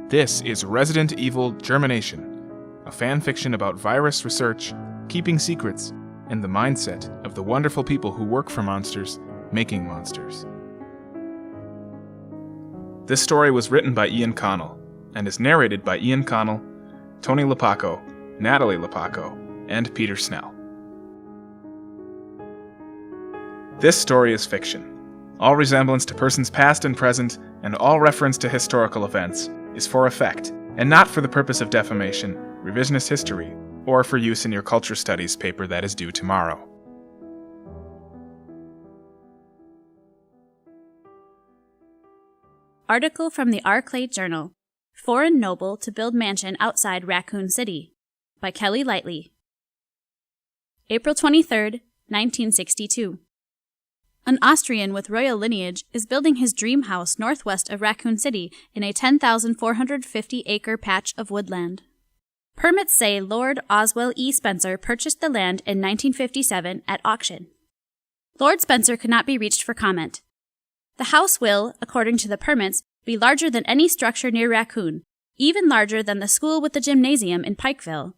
This is Resident Evil Germination, a fanfiction about virus research, keeping secrets, and the mindset of the wonderful people who work for monsters, making monsters. This story was written by Ian Connell, and is narrated by Ian Connell, Tony Lepaco, Natalie Lepaco, and Peter Snell. This story is fiction. All resemblance to persons past and present, and all reference to historical events, is for effect, and not for the purpose of defamation, revisionist history, or for use in your culture studies paper that is due tomorrow. Article from the Arklay Journal. Foreign Noble to Build Mansion Outside Raccoon City, by Kelly Lightly. April 23, 1962. An Austrian with royal lineage is building his dream house northwest of Raccoon City in a 10,450-acre patch of woodland. Permits say Lord Oswell E. Spencer purchased the land in 1957 at auction. Lord Spencer could not be reached for comment. The house will, according to the permits, be larger than any structure near Raccoon, even larger than the school with the gymnasium in Pikeville.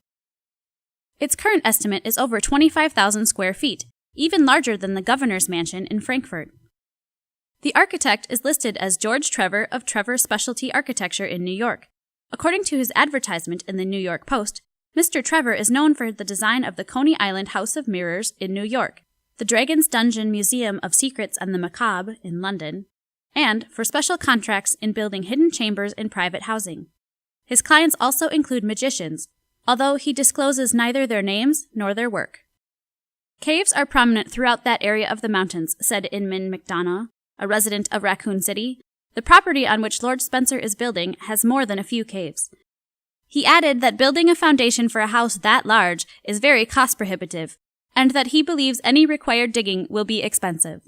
Its current estimate is over 25,000 square feet, even larger than the governor's mansion in Frankfurt. The architect is listed as George Trevor of Trevor Specialty Architecture in New York. According to his advertisement in the New York Post, Mr. Trevor is known for the design of the Coney Island House of Mirrors in New York, the Dragon's Dungeon Museum of Secrets and the Macabre in London, and for special contracts in building hidden chambers in private housing. His clients also include magicians, although he discloses neither their names nor their work. Caves are prominent throughout that area of the mountains, said Inman McDonough, a resident of Raccoon City. The property on which Lord Spencer is building has more than a few caves. He added that building a foundation for a house that large is very cost-prohibitive, and that he believes any required digging will be expensive.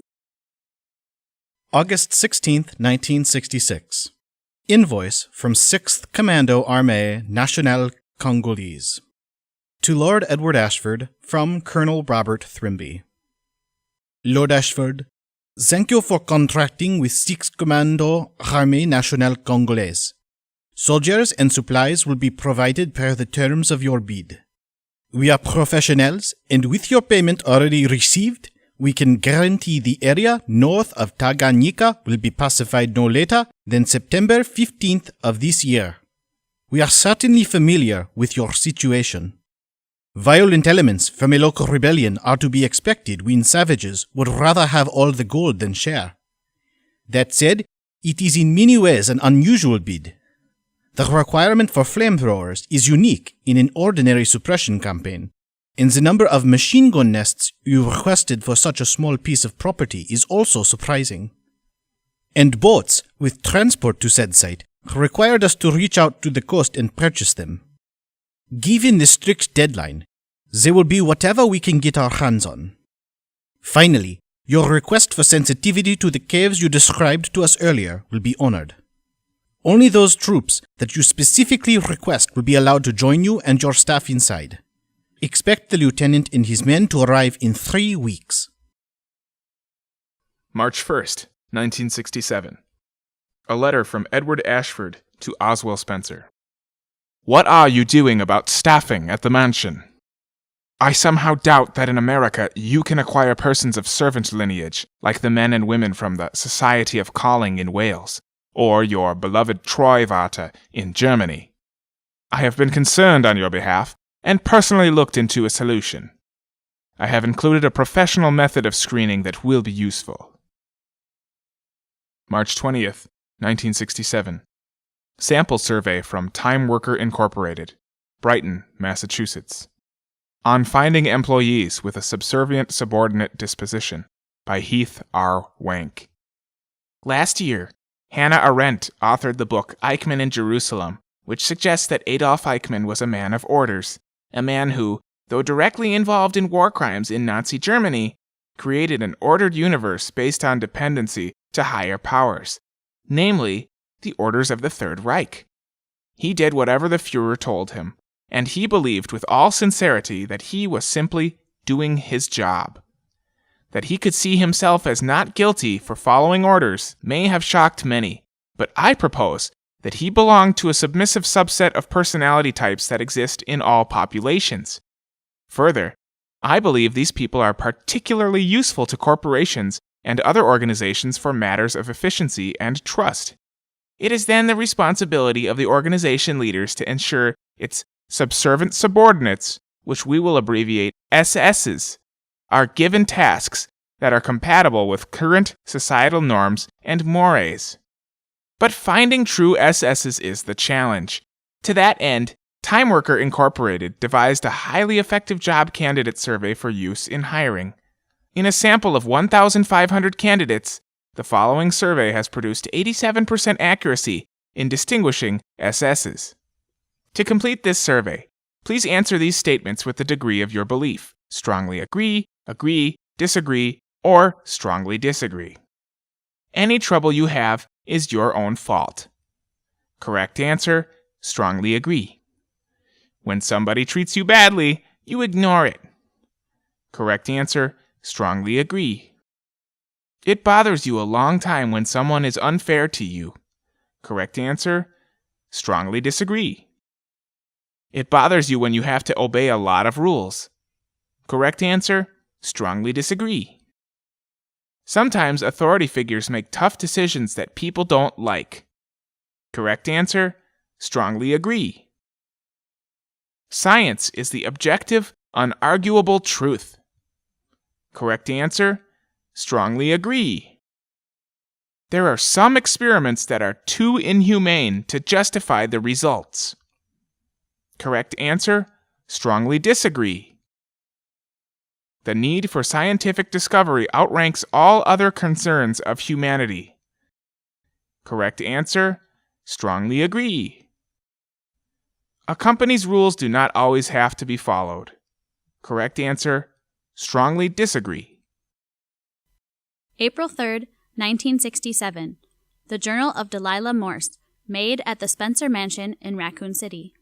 August 16, 1966. Invoice from 6th Commando Armée Nationale Congolaise. To Lord Edward Ashford, from Colonel Robert Thrimby. Lord Ashford, thank you for contracting with 6th Commando Armée Nationale Congolaise. Soldiers and supplies will be provided per the terms of your bid. We are professionals, and with your payment already received, we can guarantee the area north of Tanganyika will be pacified no later than September 15th of this year. We are certainly familiar with your situation. Violent elements from a local rebellion are to be expected when savages would rather have all the gold than share. That said, it is in many ways an unusual bid. The requirement for flamethrowers is unique in an ordinary suppression campaign, and the number of machine gun nests you requested for such a small piece of property is also surprising. And boats with transport to said site required us to reach out to the coast and purchase them. Given the strict deadline, there will be whatever we can get our hands on. Finally, your request for sensitivity to the caves you described to us earlier will be honored. Only those troops that you specifically request will be allowed to join you and your staff inside. Expect the lieutenant and his men to arrive in 3 weeks. March 1st, 1967. A letter from Edward Ashford to Oswell Spencer. What are you doing about staffing at the mansion? I somehow doubt that in America you can acquire persons of servant lineage, like the men and women from the Society of Calling in Wales, or your beloved Treuwarte in Germany. I have been concerned on your behalf, and personally looked into a solution. I have included a professional method of screening that will be useful. March 20th, 1967. Sample survey from Time Worker Incorporated, Brighton, Massachusetts. On finding employees with a subservient subordinate disposition, by Heath R. Wank. Last year, Hannah Arendt authored the book Eichmann in Jerusalem, which suggests that Adolf Eichmann was a man of orders, a man who, though directly involved in war crimes in Nazi Germany, created an ordered universe based on dependency to higher powers, namely, the orders of the Third Reich. He did whatever the Führer told him, and he believed with all sincerity that he was simply doing his job. That he could see himself as not guilty for following orders may have shocked many, but I propose that he belonged to a submissive subset of personality types that exist in all populations. Further, I believe these people are particularly useful to corporations and other organizations for matters of efficiency and trust. It is then the responsibility of the organization leaders to ensure its subservient subordinates, which we will abbreviate SSs, are given tasks that are compatible with current societal norms and mores. But finding true SSs is the challenge. To that end, Time Worker Incorporated devised a highly effective job candidate survey for use in hiring. In a sample of 1,500 candidates, the following survey has produced 87% accuracy in distinguishing SSs. To complete this survey, please answer these statements with the degree of your belief: strongly agree, disagree, or strongly disagree. Any trouble you have is your own fault. Correct answer: strongly agree. When somebody treats you badly, you ignore it. Correct answer: strongly agree. It bothers you a long time when someone is unfair to you. Correct answer: strongly disagree. It bothers you when you have to obey a lot of rules. Correct answer: strongly disagree. Sometimes authority figures make tough decisions that people don't like. Correct answer: strongly agree. Science is the objective, unarguable truth. Correct answer: strongly agree. There are some experiments that are too inhumane to justify the results. Correct answer: strongly disagree. The need for scientific discovery outranks all other concerns of humanity. Correct answer: strongly agree. A company's rules do not always have to be followed. Correct answer: strongly disagree. April 3rd, 1967. The Journal of Delilah Morse, made at the Spencer Mansion in Raccoon City.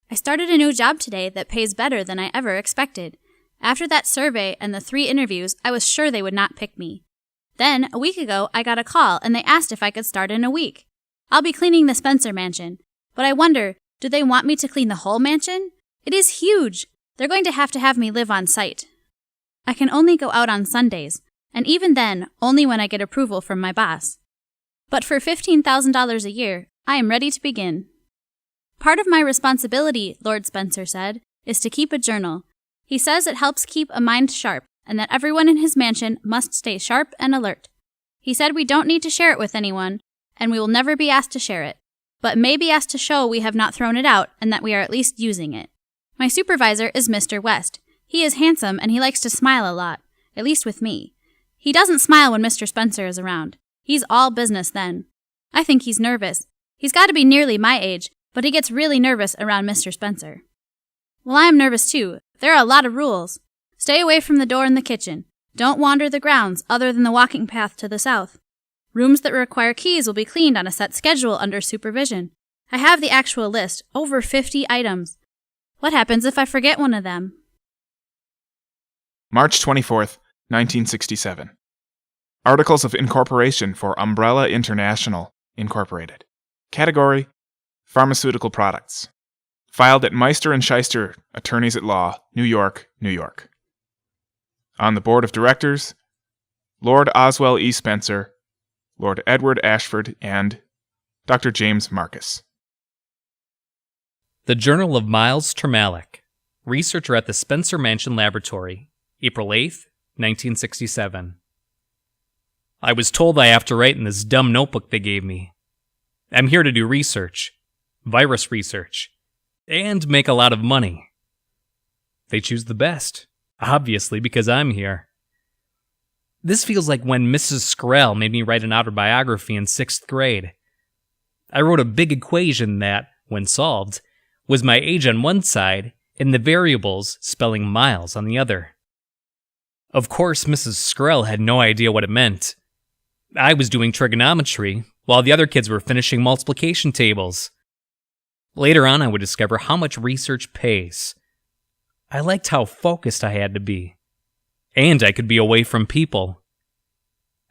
I started a new job today that pays better than I ever expected. After that survey and the 3 interviews, I was sure they would not pick me. Then, a week ago, I got a call and they asked if I could start in a week. I'll be cleaning the Spencer Mansion, but I wonder, do they want me to clean the whole mansion? It is huge. They're going to have me live on site. I can only go out on Sundays, and even then, only when I get approval from my boss. But for $15,000 a year, I am ready to begin. Part of my responsibility, Lord Spencer said, is to keep a journal. He says it helps keep a mind sharp, and that everyone in his mansion must stay sharp and alert. He said we don't need to share it with anyone, and we will never be asked to share it, but may be asked to show we have not thrown it out and that we are at least using it. My supervisor is Mr. West. He is handsome and he likes to smile a lot, at least with me. He doesn't smile when Mr. Spencer is around. He's all business then. I think he's nervous. He's got to be nearly my age, but he gets really nervous around Mr. Spencer. Well, I am nervous too. There are a lot of rules. Stay away from the door in the kitchen. Don't wander the grounds other than the walking path to the south. Rooms that require keys will be cleaned on a set schedule under supervision. I have the actual list, over 50 items. What happens if I forget one of them? March 24th, 1967. Articles of Incorporation for Umbrella International, Incorporated. Category: Pharmaceutical Products. Filed at Meister & Shyster, Attorneys at Law, New York, New York. On the Board of Directors, Lord Oswell E. Spencer, Lord Edward Ashford, and Dr. James Marcus. The Journal of Miles Termalick, researcher at the Spencer Mansion Laboratory, April 8th, 1967. I was told I have to write in this dumb notebook they gave me. I'm here to do research, virus research, and make a lot of money. They choose the best, obviously because I'm here. This feels like when Mrs. Skrell made me write an autobiography in 6th grade. I wrote a big equation that, when solved, was my age on one side and the variables spelling miles on the other. Of course, Mrs. Skrell had no idea what it meant. I was doing trigonometry, while the other kids were finishing multiplication tables. Later on, I would discover how much research pays. I liked how focused I had to be. And I could be away from people.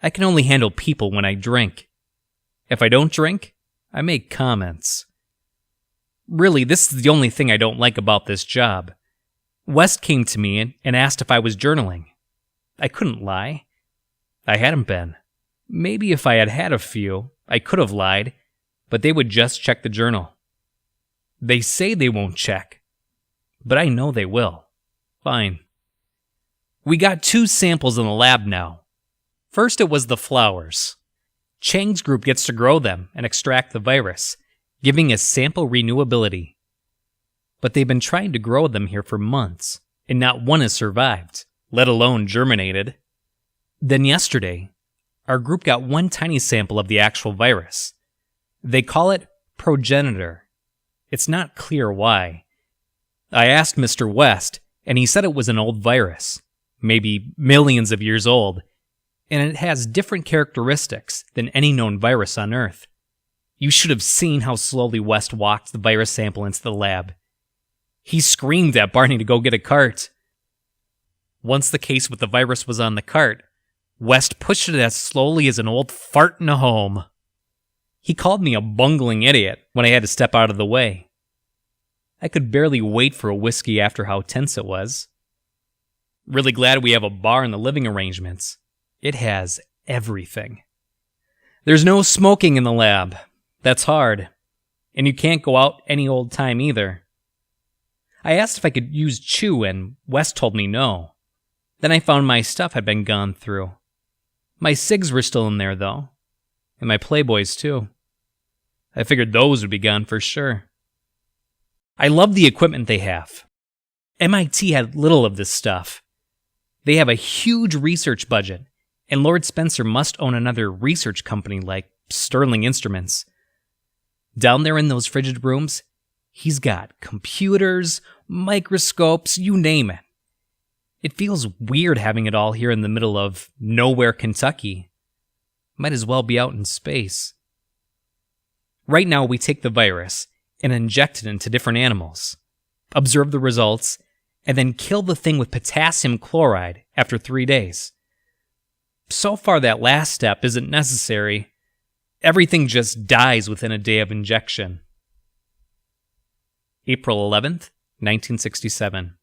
I can only handle people when I drink. If I don't drink, I make comments. Really, this is the only thing I don't like about this job. West came to me and asked if I was journaling. I couldn't lie. I hadn't been. Maybe if I had had a few, I could have lied, but they would just check the journal. They say they won't check, but I know they will. Fine. We got 2 samples in the lab now. First, it was the flowers. Chang's group gets to grow them and extract the virus, giving us sample renewability. But they've been trying to grow them here for months, and not one has survived, let alone germinated. Then yesterday, our group got 1 tiny sample of the actual virus. They call it Progenitor. It's not clear why. I asked Mr. West, and he said it was an old virus, maybe millions of years old, and it has different characteristics than any known virus on Earth. You should have seen how slowly West walked the virus sample into the lab. He screamed at Barney to go get a cart. Once the case with the virus was on the cart, West pushed it as slowly as an old fart in a home. He called me a bungling idiot when I had to step out of the way. I could barely wait for a whiskey after how tense it was. Really glad we have a bar in the living arrangements. It has everything. There's no smoking in the lab. That's hard. And you can't go out any old time either. I asked if I could use chew, and West told me no. Then I found my stuff had been gone through. My cigs were still in there, though. And my Playboys, too. I figured those would be gone for sure. I love the equipment they have. MIT had little of this stuff. They have a huge research budget, and Lord Spencer must own another research company like Sterling Instruments. Down there in those frigid rooms, he's got computers, microscopes, you name it. It feels weird having it all here in the middle of nowhere, Kentucky. Might as well be out in space. Right now, we take the virus and inject it into different animals, observe the results, and then kill the thing with potassium chloride after 3 days. So far, that last step isn't necessary. Everything just dies within a day of injection. April 11th, 1967.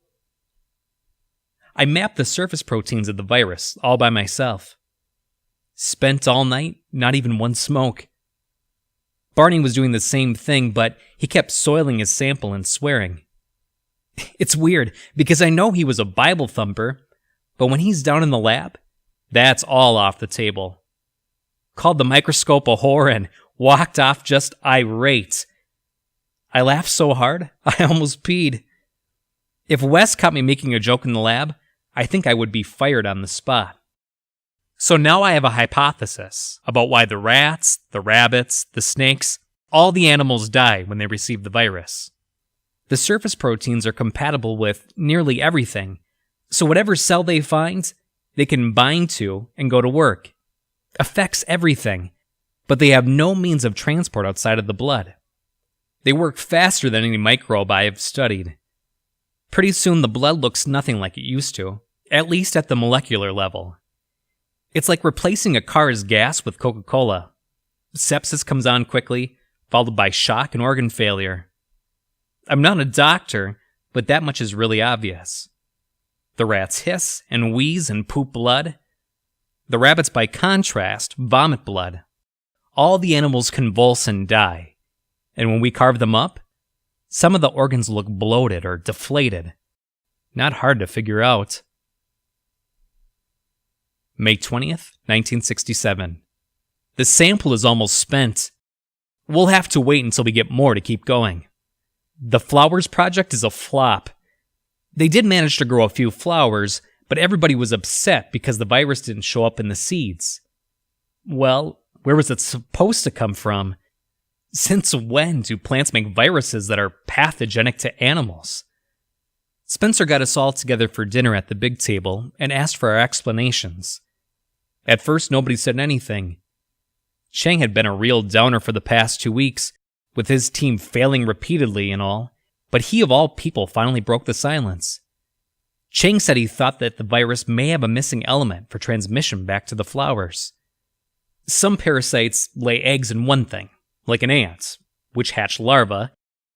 I mapped the surface proteins of the virus all by myself. Spent all night, not even one smoke. Barney was doing the same thing, but he kept soiling his sample and swearing. It's weird, because I know he was a Bible thumper, but when he's down in the lab, that's all off the table. Called the microscope a whore and walked off just irate. I laughed so hard, I almost peed. If Wes caught me making a joke in the lab, I think I would be fired on the spot. So now I have a hypothesis about why the rats, the rabbits, the snakes, all the animals die when they receive the virus. The surface proteins are compatible with nearly everything, so whatever cell they find, they can bind to and go to work. Affects everything, but they have no means of transport outside of the blood. They work faster than any microbe I have studied. Pretty soon the blood looks nothing like it used to, at least at the molecular level. It's like replacing a car's gas with Coca-Cola. Sepsis comes on quickly, followed by shock and organ failure. I'm not a doctor, but that much is really obvious. The rats hiss and wheeze and poop blood. The rabbits, by contrast, vomit blood. All the animals convulse and die. And when we carve them up, some of the organs look bloated or deflated. Not hard to figure out. May 20th, 1967. The sample is almost spent. We'll have to wait until we get more to keep going. The flowers project is a flop. They did manage to grow a few flowers, but everybody was upset because the virus didn't show up in the seeds. Well, where was it supposed to come from? Since when do plants make viruses that are pathogenic to animals? Spencer got us all together for dinner at the big table and asked for our explanations. At first, nobody said anything. Chang had been a real downer for the past 2 weeks, with his team failing repeatedly and all, but he of all people finally broke the silence. Chang said he thought that the virus may have a missing element for transmission back to the flowers. Some parasites lay eggs in one thing, like an ant, which hatch larvae,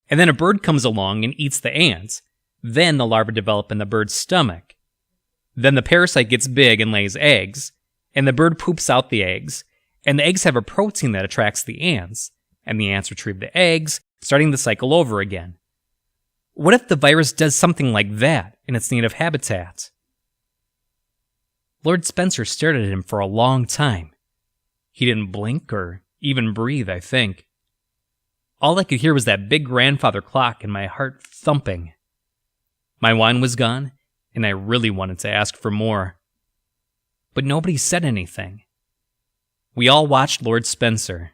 and then a bird comes along and eats the ants. Then the larvae develop in the bird's stomach. Then the parasite gets big and lays eggs, and the bird poops out the eggs, and the eggs have a protein that attracts the ants, and the ants retrieve the eggs, starting the cycle over again. What if the virus does something like that in its native habitat? Lord Spencer stared at him for a long time. He didn't blink or even breathe, I think. All I could hear was that big grandfather clock and my heart thumping. My wine was gone, and I really wanted to ask for more. But nobody said anything. We all watched Lord Spencer.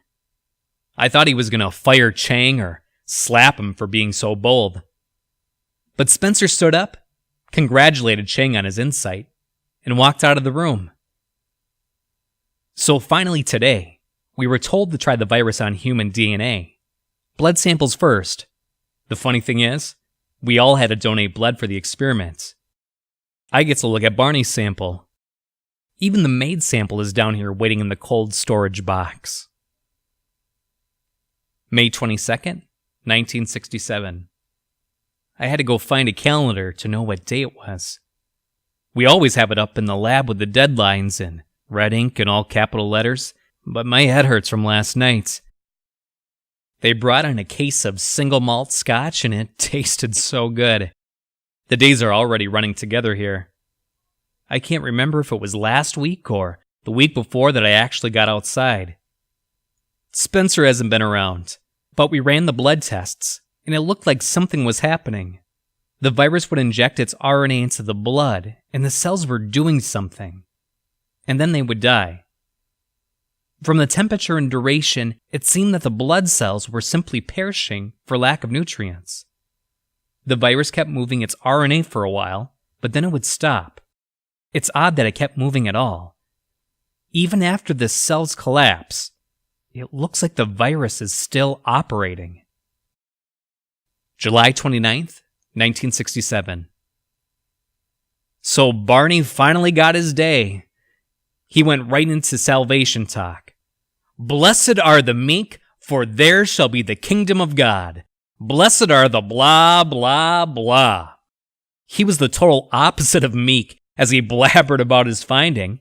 I thought he was going to fire Chang or slap him for being so bold. But Spencer stood up, congratulated Chang on his insight, and walked out of the room. So finally today, we were told to try the virus on human DNA. Blood samples first. The funny thing is, we all had to donate blood for the experiment. I get to look at Barney's sample. Even the maid sample is down here waiting in the cold storage box. May 22nd, 1967. I had to go find a calendar to know what day it was. We always have it up in the lab with the deadlines in red ink and all capital letters, but my head hurts from last night. They brought in a case of single malt scotch and it tasted so good. The days are already running together here. I can't remember if it was last week or the week before that I actually got outside. Spencer hasn't been around, but we ran the blood tests, and it looked like something was happening. The virus would inject its RNA into the blood, and the cells were doing something. And then they would die. From the temperature and duration, it seemed that the blood cells were simply perishing for lack of nutrients. The virus kept moving its RNA for a while, but then it would stop. It's odd that it kept moving at all. Even after the cells collapse, it looks like the virus is still operating. July 29th, 1967. So Barney finally got his day. He went right into salvation talk. Blessed are the meek, for theirs shall be the kingdom of God. Blessed are the blah, blah, blah. He was the total opposite of meek as he blabbered about his finding.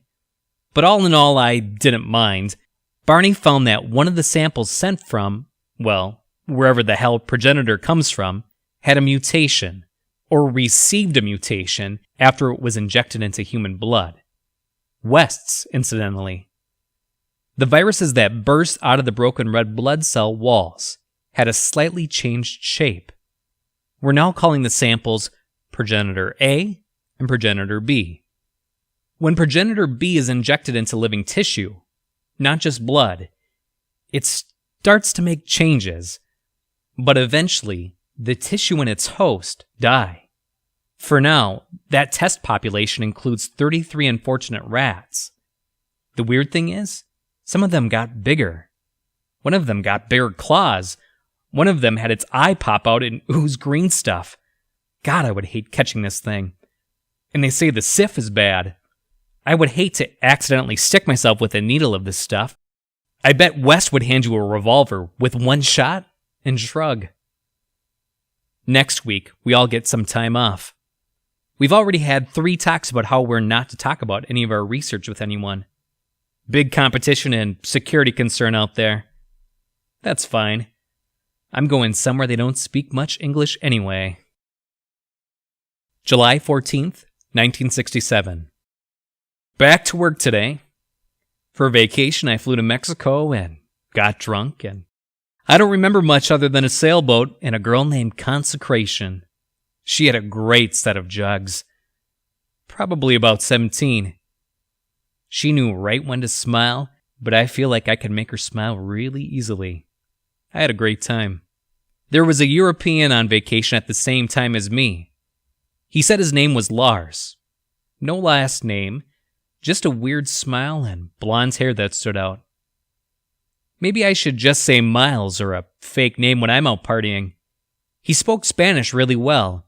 But all in all, I didn't mind. Barney found that one of the samples sent from, well, wherever the hell Progenitor comes from, had a mutation, or received a mutation after it was injected into human blood. West's, incidentally. The viruses that burst out of the broken red blood cell walls had a slightly changed shape. We're now calling the samples Progenitor A and Progenitor B. When Progenitor B is injected into living tissue, not just blood, it starts to make changes, but eventually the tissue and its host die. For now, that test population includes 33 unfortunate rats. The weird thing is, some of them got bigger. One of them got bigger claws. One of them had its eye pop out and ooze green stuff. God, I would hate catching this thing. And they say the sif is bad. I would hate to accidentally stick myself with a needle of this stuff. I bet West would hand you a revolver with one shot and shrug. Next week, we all get some time off. We've already had 3 talks about how we're not to talk about any of our research with anyone. Big competition and security concern out there. That's fine. I'm going somewhere they don't speak much English anyway. July 14th, 1967. Back to work today. For vacation, I flew to Mexico and got drunk, and I don't remember much other than a sailboat and a girl named Consecration. She had a great set of jugs. Probably about 17. She knew right when to smile, but I feel like I could make her smile really easily. I had a great time. There was a European on vacation at the same time as me. He said his name was Lars. No last name, just a weird smile and blonde hair that stood out. Maybe I should just say Miles or a fake name when I'm out partying. He spoke Spanish really well,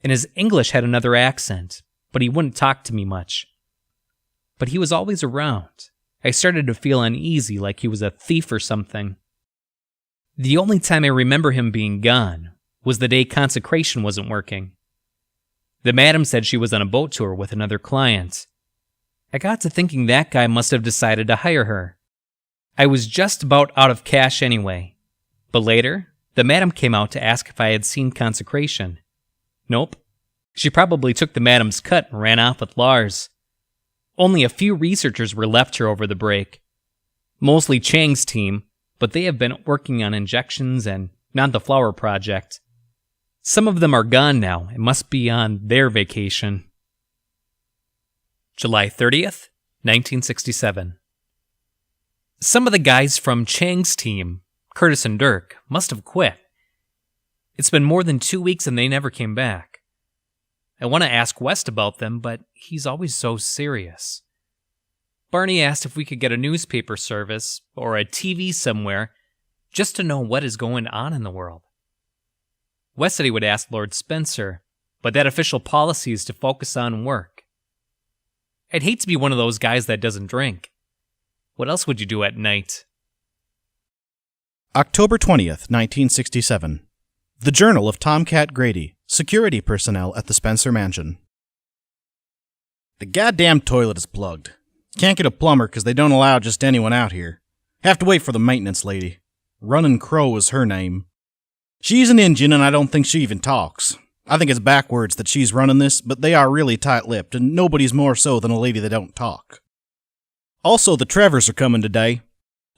and his English had another accent, but he wouldn't talk to me much. But he was always around. I started to feel uneasy, like he was a thief or something. The only time I remember him being gone was the day consecration wasn't working. The madam said she was on a boat tour with another client. I got to thinking that guy must have decided to hire her. I was just about out of cash anyway. But later, the madam came out to ask if I had seen consecration. Nope. She probably took the madam's cut and ran off with Lars. Only a few researchers were left here over the break. Mostly Chang's team, but they have been working on injections and not the flower project. Some of them are gone now and must be on their vacation. July 30th, 1967. Some of the guys from Chang's team, Curtis and Dirk, must have quit. It's been more than 2 weeks and they never came back. I want to ask West about them, but he's always so serious. Barney asked if we could get a newspaper service or a TV somewhere just to know what is going on in the world. West said he would ask Lord Spencer, but that official policy is to focus on work. I'd hate to be one of those guys that doesn't drink. What else would you do at night? October 20th, 1967. The Journal of Tomcat Grady, security personnel at the Spencer Mansion. The goddamn toilet is plugged. Can't get a plumber because they don't allow just anyone out here. Have to wait for the maintenance lady. Runnin' Crow is her name. She's an Indian and I don't think she even talks. I think it's backwards that she's running this, but they are really tight-lipped and nobody's more so than a lady that don't talk. Also, the Trevors are coming today.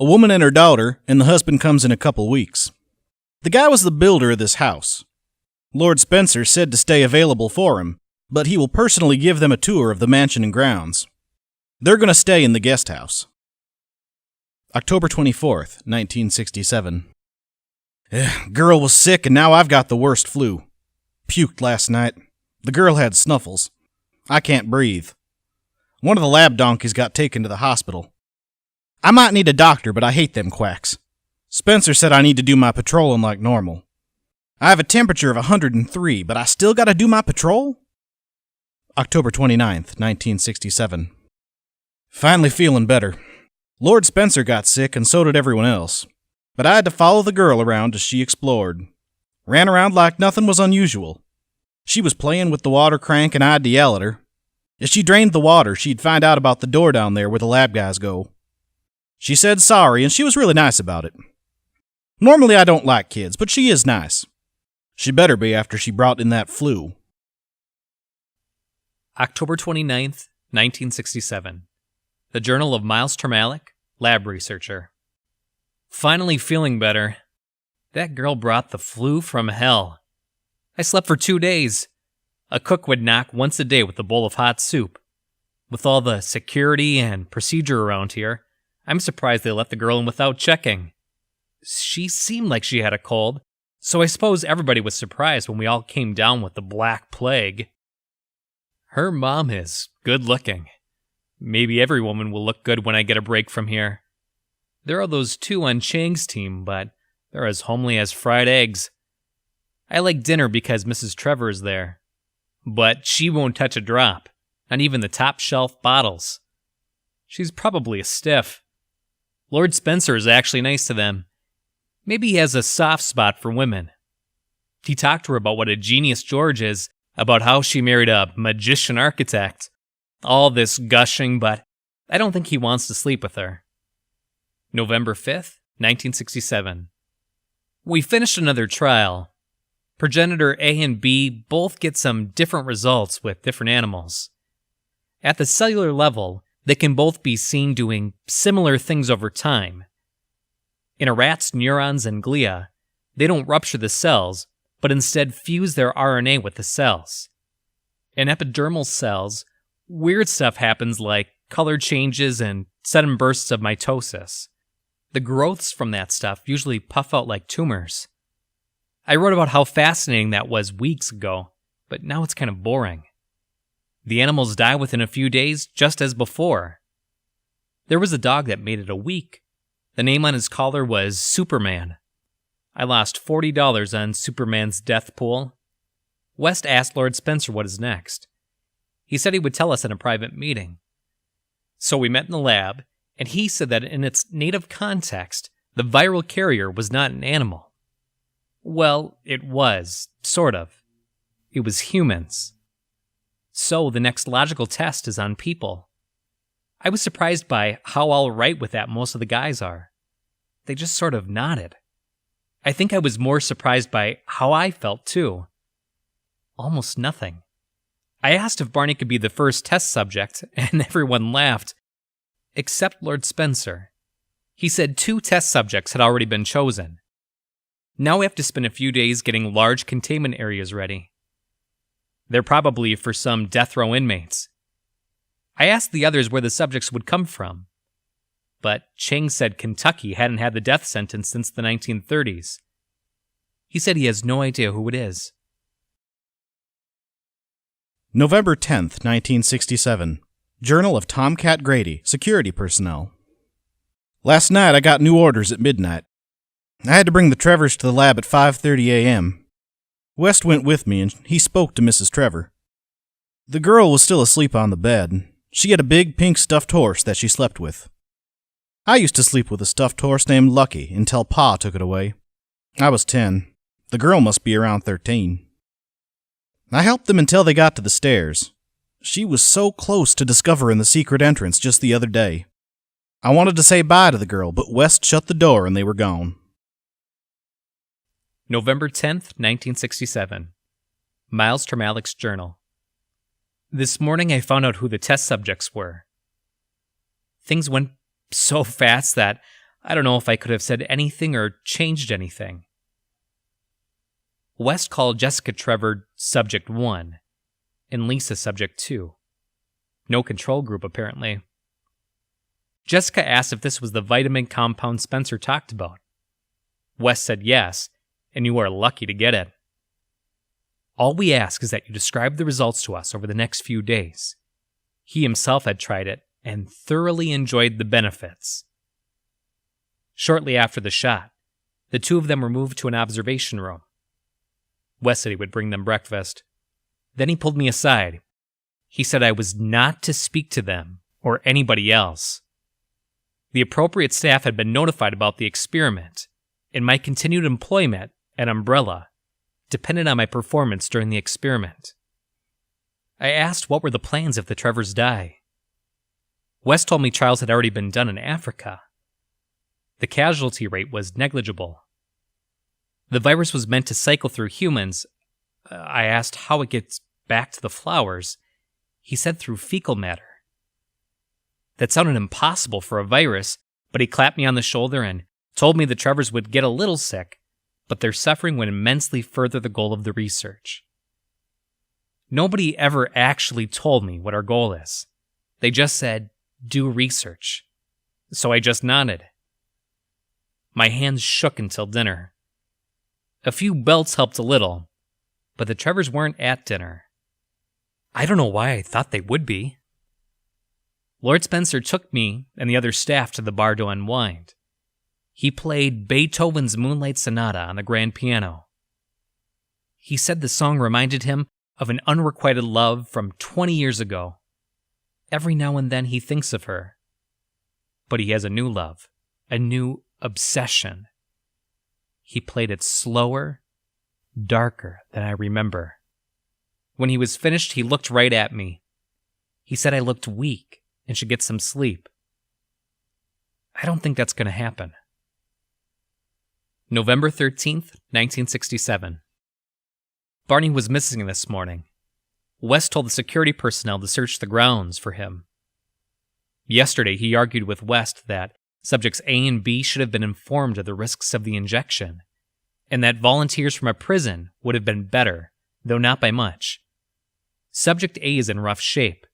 A woman and her daughter, and the husband comes in a couple weeks. The guy was the builder of this house. Lord Spencer said to stay available for him, but he will personally give them a tour of the mansion and grounds. They're going to stay in the guest house. October 24th, 1967. Girl was sick and now I've got the worst flu. Puked last night. The girl had snuffles. I can't breathe. One of the lab donkeys got taken to the hospital. I might need a doctor, but I hate them quacks. Spencer said I need to do my patrolling like normal. I have a temperature of 103, but I still gotta do my patrol? October 29th, 1967. Finally feeling better. Lord Spencer got sick and so did everyone else. But I had to follow the girl around as she explored. Ran around like nothing was unusual. She was playing with the water crank and I had to yell at her. If she drained the water, she'd find out about the door down there where the lab guys go. She said sorry and she was really nice about it. Normally I don't like kids, but she is nice. She better be after she brought in that flu. October 29th, 1967. The Journal of Miles Termalick, lab researcher. Finally feeling better. That girl brought the flu from hell. I slept for 2 days. A cook would knock once a day with a bowl of hot soup. With all the security and procedure around here, I'm surprised they let the girl in without checking. She seemed like she had a cold, so I suppose everybody was surprised when we all came down with the Black Plague. Her mom is good looking. Maybe every woman will look good when I get a break from here. There are those two on Chang's team, but they're as homely as fried eggs. I like dinner because Mrs. Trevor is there. But she won't touch a drop, not even the top shelf bottles. She's probably a stiff. Lord Spencer is actually nice to them. Maybe he has a soft spot for women. He talked to her about what a genius George is, about how she married a magician architect. All this gushing, but I don't think he wants to sleep with her. November 5th, 1967. We finished another trial. Progenitor A and B both get some different results with different animals. At the cellular level, they can both be seen doing similar things over time. In a rat's neurons and glia, they don't rupture the cells, but instead fuse their RNA with the cells. In epidermal cells, weird stuff happens like color changes and sudden bursts of mitosis. The growths from that stuff usually puff out like tumors. I wrote about how fascinating that was weeks ago, but now it's kind of boring. The animals die within a few days, just as before. There was a dog that made it a week. The name on his collar was Superman. I lost $40 on Superman's death pool. West asked Lord Spencer what is next. He said he would tell us in a private meeting. So we met in the lab, and he said that in its native context, the viral carrier was not an animal. Well, it was, sort of. It was humans. So the next logical test is on people. I was surprised by how all right with that most of the guys are. They just sort of nodded. I think I was more surprised by how I felt, too. Almost nothing. I asked if Barney could be the first test subject, and everyone laughed. Except Lord Spencer. He said 2 test subjects had already been chosen. Now we have to spend a few days getting large containment areas ready. They're probably for some death row inmates. I asked the others where the subjects would come from, but Chang said Kentucky hadn't had the death sentence since the 1930s. He said he has no idea who it is. November 10th, 1967. Journal of Tomcat Grady, Security Personnel. Last night I got new orders at midnight. I had to bring the Trevors to the lab at 5:30 a.m. West went with me and he spoke to Mrs. Trevor. The girl was still asleep on the bed. She had a big pink stuffed horse that she slept with. I used to sleep with a stuffed horse named Lucky until Pa took it away. I was 10. The girl must be around 13. I helped them until they got to the stairs. She was so close to discovering the secret entrance just the other day. I wanted to say bye to the girl, but West shut the door and they were gone. November 10th, 1967. Miles Termalic's journal. This morning I found out who the test subjects were. Things went so fast that I don't know if I could have said anything or changed anything. West called Jessica Trevor Subject 1 and Lisa Subject 2. No control group, apparently. Jessica asked if this was the vitamin compound Spencer talked about. West said yes, and you are lucky to get it. All we ask is that you describe the results to us over the next few days. He himself had tried it and thoroughly enjoyed the benefits. Shortly after the shot, the 2 of them were moved to an observation room. West said he would bring them breakfast. Then he pulled me aside. He said I was not to speak to them or anybody else. The appropriate staff had been notified about the experiment, and my continued employment at Umbrella depended on my performance during the experiment. I asked what were the plans if the Trevors die. West told me trials had already been done in Africa. The casualty rate was negligible. The virus was meant to cycle through humans. I asked how it gets back to the flowers. He said through fecal matter. That sounded impossible for a virus, but he clapped me on the shoulder and told me the Trevors would get a little sick, but their suffering would immensely further the goal of the research. Nobody ever actually told me what our goal is. They just said, do research. So I just nodded. My hands shook until dinner. A few belts helped a little, but the Trevors weren't at dinner. I don't know why I thought they would be. Lord Spencer took me and the other staff to the bar to unwind. He played Beethoven's Moonlight Sonata on the grand piano. He said the song reminded him of an unrequited love from 20 years ago. Every now and then he thinks of her. But he has a new love, a new obsession. He played it slower, darker than I remember. When he was finished, he looked right at me. He said I looked weak and should get some sleep. I don't think that's going to happen. November 13th, 1967. Barney was missing this morning. West told the security personnel to search the grounds for him. Yesterday, he argued with West that subjects A and B should have been informed of the risks of the injection, and that volunteers from a prison would have been better, though not by much. Subject A is in rough shape,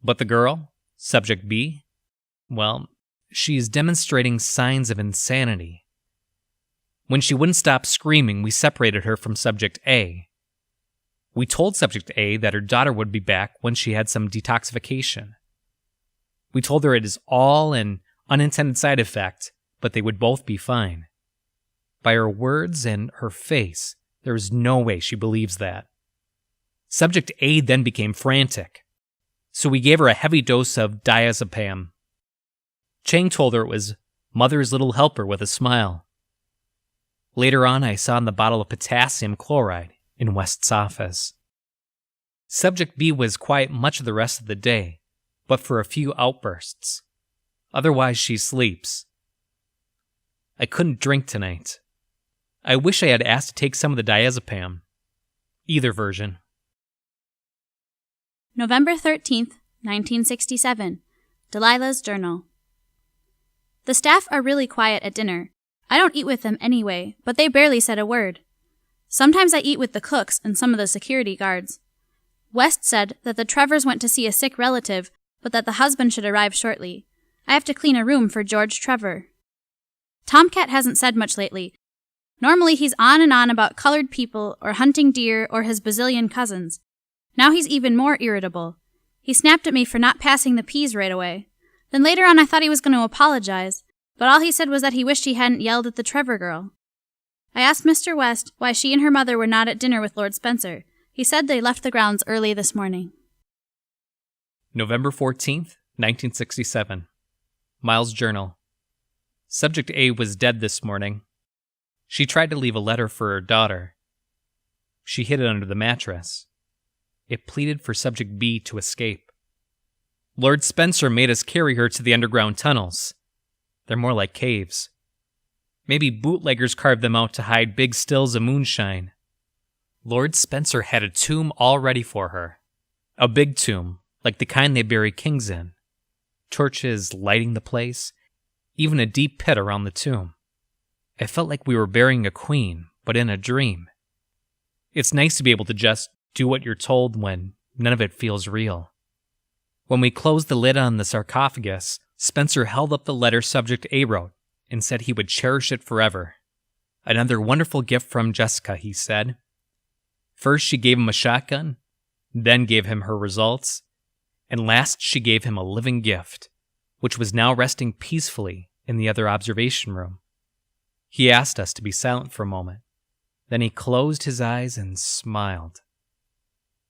but the girl, Subject B, well, she is demonstrating signs of insanity. When she wouldn't stop screaming, we separated her from Subject A. We told Subject A that her daughter would be back when she had some detoxification. We told her it is all an unintended side effect, but they would both be fine. By her words and her face, there is no way she believes that. Subject A then became frantic, so we gave her a heavy dose of diazepam. Chang told her it was Mother's little helper with a smile. Later on, I saw in the bottle of potassium chloride in West's office. Subject B was quiet much of the rest of the day, but for a few outbursts. Otherwise, she sleeps. I couldn't drink tonight. I wish I had asked to take some of the diazepam. Either version. November 13th, 1967. Delilah's Journal. The staff are really quiet at dinner. I don't eat with them anyway, but they barely said a word. Sometimes I eat with the cooks and some of the security guards. West said that the Trevors went to see a sick relative, but that the husband should arrive shortly. I have to clean a room for George Trevor. Tomcat hasn't said much lately. Normally he's on and on about colored people or hunting deer or his bazillion cousins. Now he's even more irritable. He snapped at me for not passing the peas right away. Then later on I thought he was going to apologize, but all he said was that he wished he hadn't yelled at the Trevor girl. I asked Mr. West why she and her mother were not at dinner with Lord Spencer. He said they left the grounds early this morning. November 14th, 1967. Miles' Journal. Subject A was dead this morning. She tried to leave a letter for her daughter. She hid it under the mattress. It pleaded for Subject B to escape. Lord Spencer made us carry her to the underground tunnels. They're more like caves. Maybe bootleggers carved them out to hide big stills of moonshine. Lord Spencer had a tomb all ready for her. A big tomb, like the kind they bury kings in. Torches lighting the place, even a deep pit around the tomb. I felt like we were burying a queen, but in a dream. It's nice to be able to just do what you're told when none of it feels real. When we closed the lid on the sarcophagus, Spencer held up the letter Subject A wrote and said he would cherish it forever. Another wonderful gift from Jessica, he said. First she gave him a shotgun, then gave him her results, and last she gave him a living gift, which was now resting peacefully in the other observation room. He asked us to be silent for a moment. Then he closed his eyes and smiled.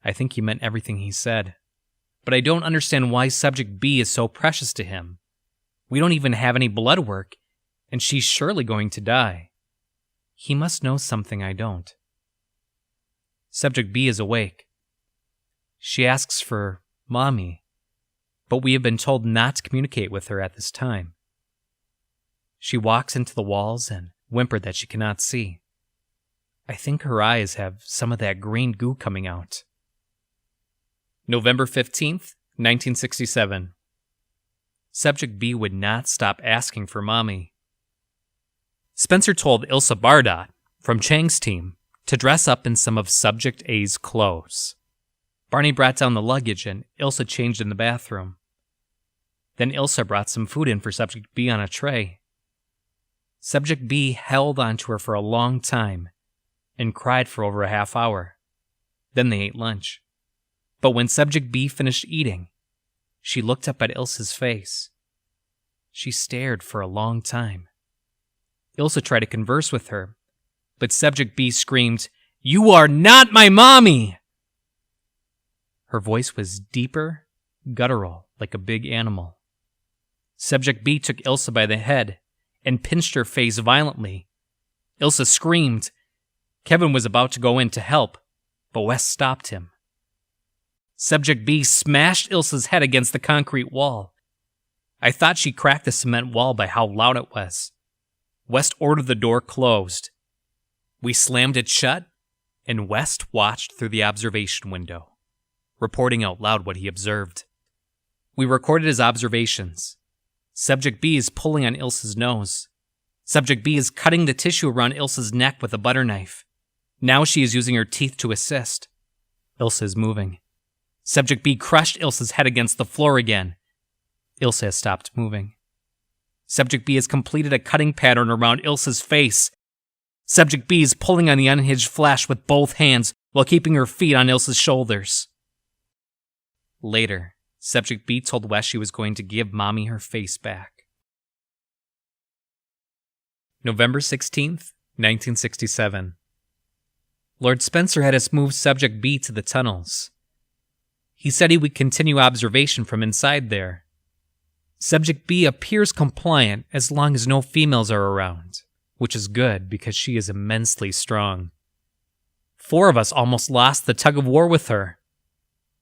I think he meant everything he said. But I don't understand why Subject B is so precious to him. We don't even have any blood work, and she's surely going to die. He must know something I don't. Subject B is awake. She asks for Mommy, but we have been told not to communicate with her at this time. She walks into the walls and whimpered that she cannot see. I think her eyes have some of that green goo coming out. November 15th, 1967. Subject B would not stop asking for Mommy. Spencer told Ilsa Bardot, from Chang's team, to dress up in some of Subject A's clothes. Barney brought down the luggage and Ilsa changed in the bathroom. Then Ilsa brought some food in for Subject B on a tray. Subject B held onto her for a long time and cried for over a half hour. Then they ate lunch. But when Subject B finished eating, she looked up at Ilsa's face. She stared for a long time. Ilsa tried to converse with her, but Subject B screamed, "You are not my mommy!" Her voice was deeper, guttural, like a big animal. Subject B took Ilsa by the head and pinched her face violently. Ilsa screamed. Kevin was about to go in to help, but Wes stopped him. Subject B smashed Ilsa's head against the concrete wall. I thought she cracked the cement wall by how loud it was. West ordered the door closed. We slammed it shut, and West watched through the observation window, reporting out loud what he observed. We recorded his observations. Subject B is pulling on Ilsa's nose. Subject B is cutting the tissue around Ilsa's neck with a butter knife. Now she is using her teeth to assist. Ilsa is moving. Subject B crushed Ilsa's head against the floor again. Ilsa has stopped moving. Subject B has completed a cutting pattern around Ilsa's face. Subject B is pulling on the unhinged flesh with both hands while keeping her feet on Ilsa's shoulders. Later, Subject B told Wes she was going to give Mommy her face back. November 16th, 1967. Lord Spencer had us move Subject B to the tunnels. He said he would continue observation from inside there. Subject B appears compliant as long as no females are around, which is good because she is immensely strong. 4 of us almost lost the tug of war with her.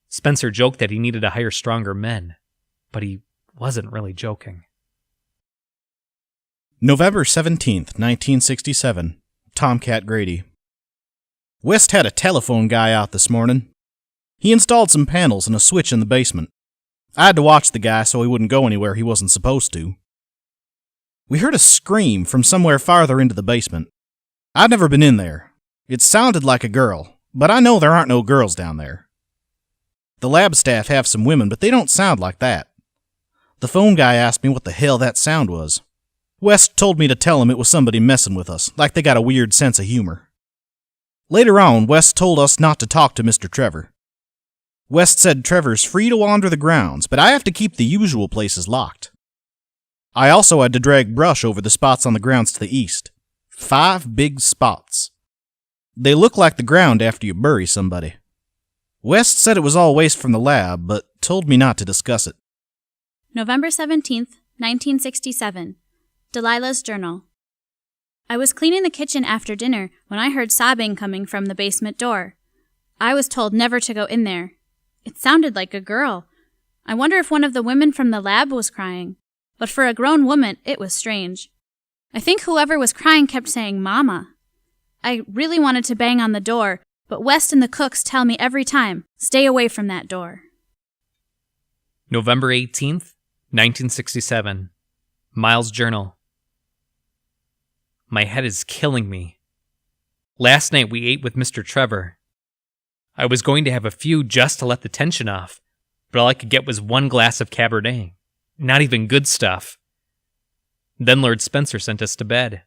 Spencer joked that he needed to hire stronger men, but he wasn't really joking. November 17th, 1967. Tomcat Grady. West had a telephone guy out this morning. He installed some panels and a switch in the basement. I had to watch the guy so he wouldn't go anywhere he wasn't supposed to. We heard a scream from somewhere farther into the basement. I'd never been in there. It sounded like a girl, but I know there aren't no girls down there. The lab staff have some women, but they don't sound like that. The phone guy asked me what the hell that sound was. West told me to tell him it was somebody messing with us, like they got a weird sense of humor. Later on, West told us not to talk to Mr. Trevor. West said Trevor's free to wander the grounds, but I have to keep the usual places locked. I also had to drag brush over the spots on the grounds to the east. 5 big spots. They look like the ground after you bury somebody. West said it was all waste from the lab, but told me not to discuss it. November 17th, 1967. Delilah's Journal. I was cleaning the kitchen after dinner when I heard sobbing coming from the basement door. I was told never to go in there. It sounded like a girl. I wonder if one of the women from the lab was crying. But for a grown woman, it was strange. I think whoever was crying kept saying, "Mama." I really wanted to bang on the door, but West and the cooks tell me every time, stay away from that door. November 18th, 1967. Miles' Journal. My head is killing me. Last night we ate with Mr. Trevor. I was going to have a few just to let the tension off, but all I could get was 1 glass of Cabernet. Not even good stuff. Then Lord Spencer sent us to bed.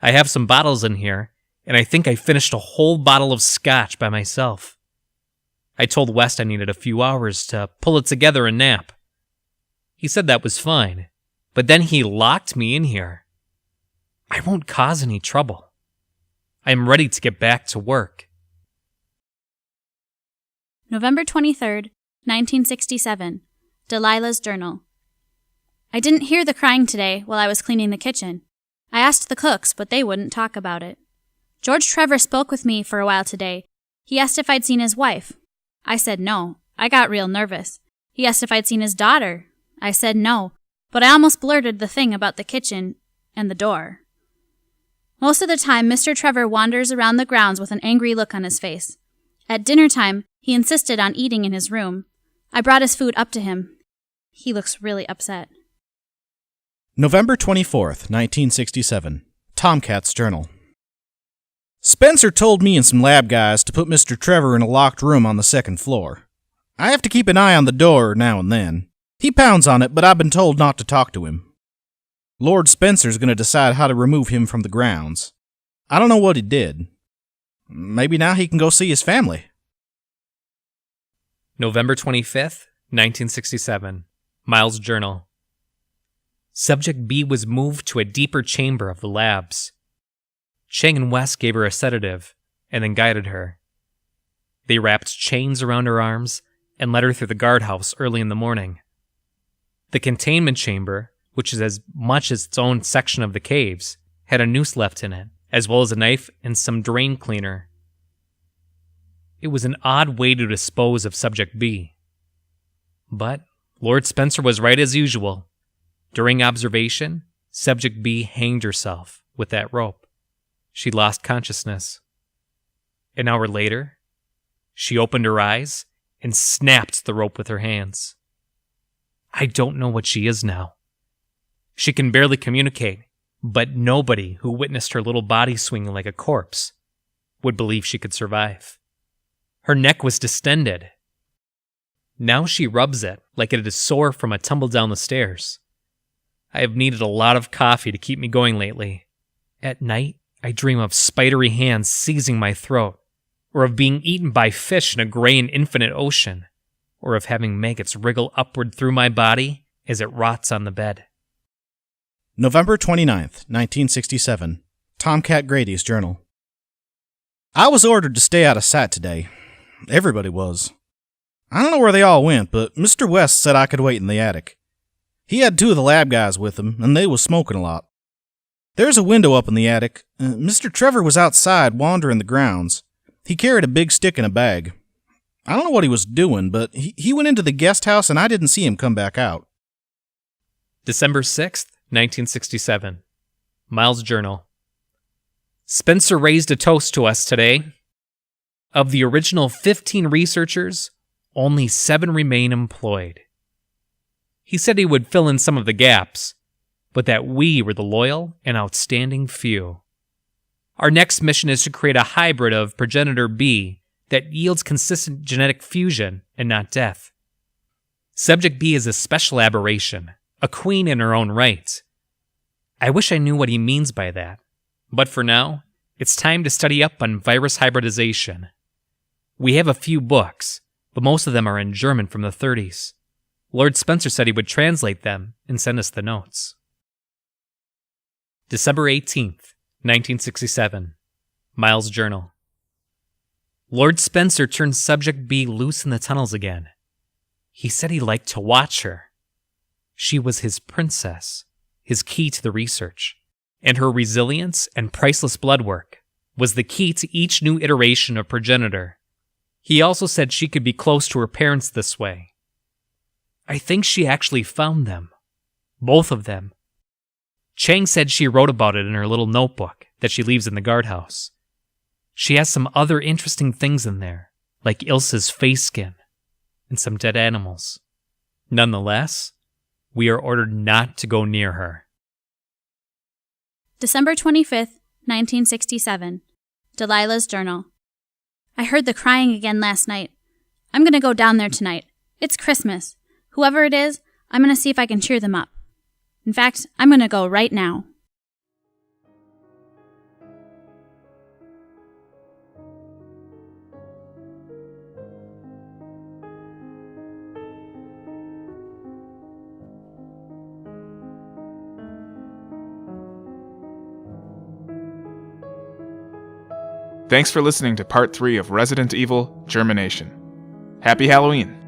I have some bottles in here, and I think I finished a whole bottle of scotch by myself. I told West I needed a few hours to pull it together and nap. He said that was fine, but then he locked me in here. I won't cause any trouble. I am ready to get back to work. November 23rd, 1967. Delilah's Journal. I didn't hear the crying today while I was cleaning the kitchen. I asked the cooks, but they wouldn't talk about it. George Trevor spoke with me for a while today. He asked if I'd seen his wife. I said no. I got real nervous. He asked if I'd seen his daughter. I said no, but I almost blurted the thing about the kitchen and the door. Most of the time, Mr. Trevor wanders around the grounds with an angry look on his face. At dinner time, he insisted on eating in his room. I brought his food up to him. He looks really upset. November 24th, 1967. Tomcat's Journal. Spencer told me and some lab guys to put Mr. Trevor in a locked room on the 2nd floor. I have to keep an eye on the door now and then. He pounds on it, but I've been told not to talk to him. Lord Spencer's going to decide how to remove him from the grounds. I don't know what he did. Maybe now he can go see his family. November 25th, 1967. Miles' Journal. Subject B was moved to a deeper chamber of the labs. Chang and West gave her a sedative and then guided her. They wrapped chains around her arms and led her through the guardhouse early in the morning. The containment chamber, which is as much as its own section of the caves, had a noose left in it, as well as a knife and some drain cleaner. It was an odd way to dispose of Subject B. But Lord Spencer was right as usual. During observation, Subject B hanged herself with that rope. She lost consciousness. An hour later, she opened her eyes and snapped the rope with her hands. I don't know what she is now. She can barely communicate, but nobody who witnessed her little body swinging like a corpse would believe she could survive. Her neck was distended. Now she rubs it like it is sore from a tumble down the stairs. I have needed a lot of coffee to keep me going lately. At night, I dream of spidery hands seizing my throat, or of being eaten by fish in a gray and infinite ocean, or of having maggots wriggle upward through my body as it rots on the bed. November 29th, 1967. Tomcat Grady's Journal. I was ordered to stay out of sight today. Everybody was. I don't know where they all went, but Mr. West said I could wait in the attic. He had 2 of the lab guys with him, and they was smoking a lot. There's a window up in the attic. Mr. Trevor was outside wandering the grounds. He carried a big stick in a bag. I don't know what he was doing, but he went into the guest house and I didn't see him come back out. December 6th, 1967. Miles' Journal. Spencer raised a toast to us today. Of the original 15 researchers, only 7 remain employed. He said he would fill in some of the gaps, but that we were the loyal and outstanding few. Our next mission is to create a hybrid of Progenitor B that yields consistent genetic fusion and not death. Subject B is a special aberration, a queen in her own right. I wish I knew what he means by that, but for now, it's time to study up on virus hybridization. We have a few books, but most of them are in German from the 30s. Lord Spencer said he would translate them and send us the notes. December 18th, 1967. Miles' Journal. Lord Spencer turned Subject B loose in the tunnels again. He said he liked to watch her. She was his princess, his key to the research, and her resilience and priceless blood work was the key to each new iteration of Progenitor. He also said she could be close to her parents this way. I think she actually found them. Both of them. Chang said she wrote about it in her little notebook that she leaves in the guardhouse. She has some other interesting things in there, like Ilsa's face skin and some dead animals. Nonetheless, we are ordered not to go near her. December 25th, 1967. Delilah's Journal. I heard the crying again last night. I'm going to go down there tonight. It's Christmas. Whoever it is, I'm going to see if I can cheer them up. In fact, I'm going to go right now. Thanks for listening to Part 3 of Resident Evil Germination. Happy Halloween!